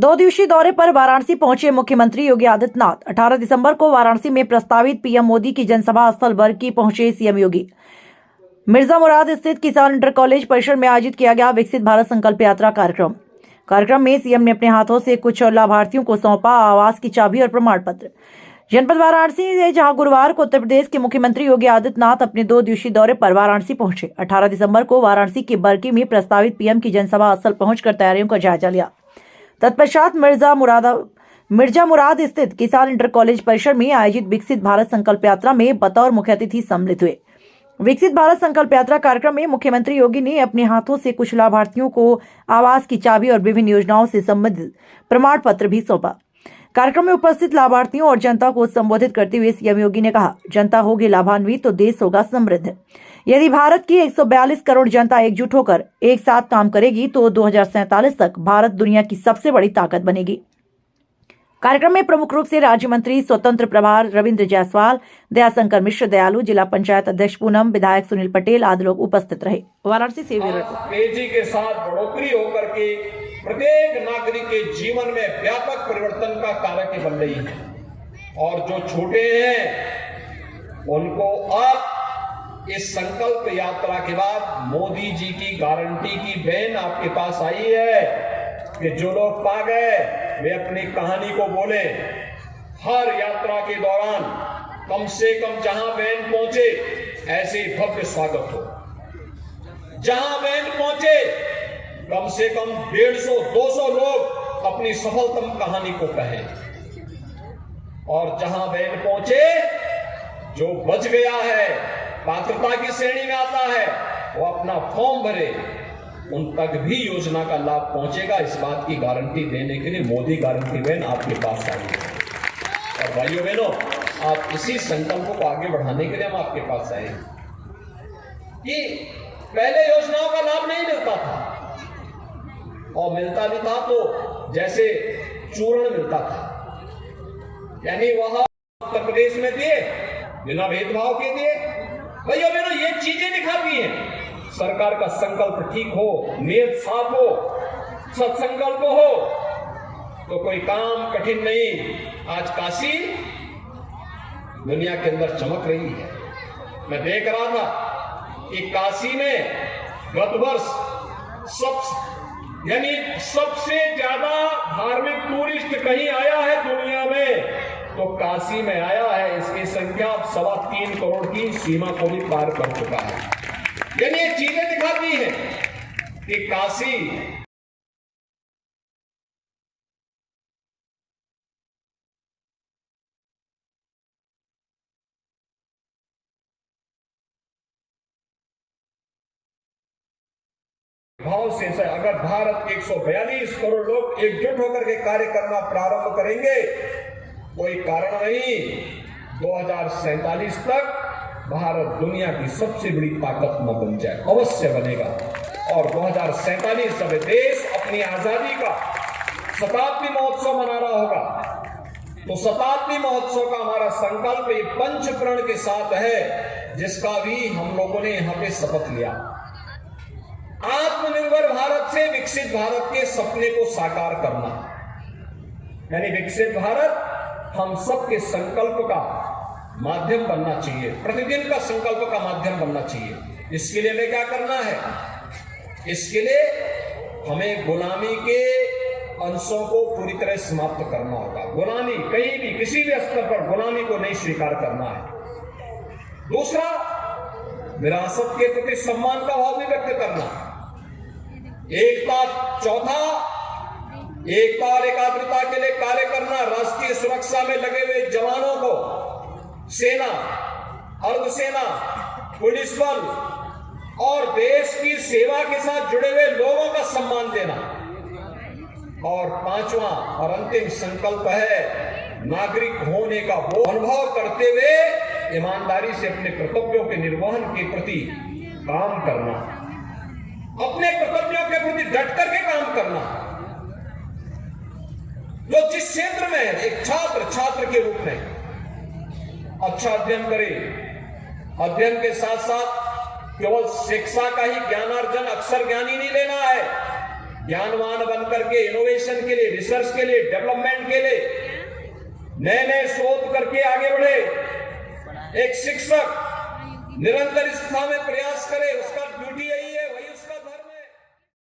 2 दिवसीय दौरे पर वाराणसी पहुंचे मुख्यमंत्री योगी आदित्यनाथ। 18 दिसंबर को वाराणसी में प्रस्तावित पीएम मोदी की जनसभा स्थल बरगी पहुंचे सीएम योगी। मिर्जा मुराद स्थित किसान इंटर कॉलेज परिसर में आयोजित किया गया विकसित भारत संकल्प यात्रा कार्यक्रम में सीएम ने अपने हाथों से कुछ लाभार्थियों को सौंपा आवास की चाबी और प्रमाण पत्र। जनपद वाराणसी से जहां गुरुवार को उत्तर प्रदेश के मुख्यमंत्री योगी आदित्यनाथ अपने 2 दिवसीय दौरे पर वाराणसी पहुंचे। 18 दिसंबर को वाराणसी के बरगी में प्रस्तावित पीएम की जनसभा स्थल पहुंचकर तैयारियों का जायजा लिया। तत्पश्चात मिर्जा मुराद स्थित किसान इंटर कॉलेज परिसर में आयोजित विकसित भारत संकल्प यात्रा में बतौर मुख्य अतिथि सम्मिलित हुए। विकसित भारत संकल्प यात्रा कार्यक्रम में मुख्यमंत्री योगी ने अपने हाथों से कुछ लाभार्थियों को आवास की चाबी और विभिन्न योजनाओं से संबंधित प्रमाण पत्र भी सौंपा। कार्यक्रम में उपस्थित लाभार्थियों और जनता को संबोधित करते हुए सीएम योगी ने कहा, जनता होगी लाभान्वित तो देश होगा समृद्ध। यदि भारत की 142 करोड़ जनता एकजुट होकर एक साथ काम करेगी तो 2047 तक भारत दुनिया की सबसे बड़ी ताकत बनेगी। कार्यक्रम में प्रमुख रूप से राज्य मंत्री स्वतंत्र प्रभार रविंद्र जायसवाल, दयाशंकर मिश्र दयालु, जिला पंचायत अध्यक्ष पूनम, विधायक सुनील पटेल आदि लोग उपस्थित रहे। वाराणसी से तेजी के साथ बढ़ोतरी होकर के प्रत्येक नागरिक के जीवन में व्यापक परिवर्तन का कारक बन रही है और जो छोटे हैं उनको अब इस संकल्प यात्रा के बाद मोदी जी की गारंटी की वैन आपके पास आई है कि जो लोग पा गए वे अपनी कहानी को बोले। हर यात्रा के दौरान कम से कम जहां वैन पहुंचे ऐसे भव्य स्वागत हो। जहां वैन पहुंचे कम से कम 150-200 लोग अपनी सफलतम कहानी को कहें और जहां वैन पहुंचे जो बच गया है, पात्रता की श्रेणी में आता है, वो अपना फॉर्म भरे, उन तक भी योजना का लाभ पहुंचेगा। इस बात की गारंटी देने के लिए मोदी गारंटी वैन आपके पास आई है। और भाइयों बहनों, आप इसी संकल्प को आगे बढ़ाने के लिए हम आपके पास आए कि पहले योजनाओं का लाभ नहीं मिलता था और मिलता भी था तो जैसे चूर्ण मिलता था, यानी वहां उत्तर प्रदेश में दिए बिना भेदभाव के दिए। भाइयों बहनों, ये चीजें दिखाती हैं सरकार का संकल्प ठीक हो, नियत साफ हो, सत्संकल्प हो तो कोई काम कठिन नहीं। आज काशी दुनिया के अंदर चमक रही है। मैं देख रहा था कि काशी में गत वर्ष सबसे ज्यादा धार्मिक टूरिस्ट कहीं आया है दुनिया में तो काशी में आया है। इसकी संख्या अब 3.25 करोड़ की सीमा को भी पार कर चुका है। यानी ये चीजें दिखाती हैं कि काशी भाव से अगर भारत के 142 करोड़ लोग एकजुट होकर के कार्य करना प्रारंभ करेंगे, कोई कारण नहीं 2047 तक भारत दुनिया की सबसे बड़ी ताकत न बन जाए, अवश्य बनेगा। और 2047 सब देश अपनी आजादी का शताब्दी महोत्सव मना रहा होगा। तो शताब्दी महोत्सव का हमारा संकल्प ये पंचप्रण के साथ है, जिसका भी हम लोगों ने यहां पे शपथ लिया। आत्मनिर्भर भारत से विकसित भारत के सपने को साकार करना, यानी विकसित भारत हम सबके संकल्प का माध्यम बनना चाहिए, प्रतिदिन का संकल्प का माध्यम बनना चाहिए। इसके लिए हमें क्या करना है? इसके लिए हमें गुलामी के अंशों को पूरी तरह समाप्त करना होगा। गुलामी कहीं भी किसी भी स्तर पर गुलामी को नहीं स्वीकार करना है। दूसरा, विरासत के प्रति सम्मान का भाव भी व्यक्त करना। एकता, चौथा, एकता और एकाग्रता के लिए कार्य करना। राष्ट्रीय सुरक्षा में लगे हुए जवानों को, सेना, अर्धसेना, पुलिस बल और देश की सेवा के साथ जुड़े हुए लोगों का सम्मान देना। और पांचवा और अंतिम संकल्प है नागरिक होने का वो अनुभव करते हुए ईमानदारी से अपने कर्तव्यों के निर्वहन के प्रति काम करना, अपने कर्तव्यों के प्रति डट करके काम करना। जो जिस क्षेत्र में एक छात्र के रूप में अच्छा अध्ययन करे, अध्ययन के साथ साथ केवल शिक्षा का ही ज्ञानार्जन, अक्षर ज्ञान ही नहीं लेना है, ज्ञानवान बन करके इनोवेशन के लिए, रिसर्च के लिए, डेवलपमेंट के लिए नए नए शोध करके आगे बढ़े। एक शिक्षक निरंतर इस दिशा में प्रयास करे, उसका ड्यूटी यही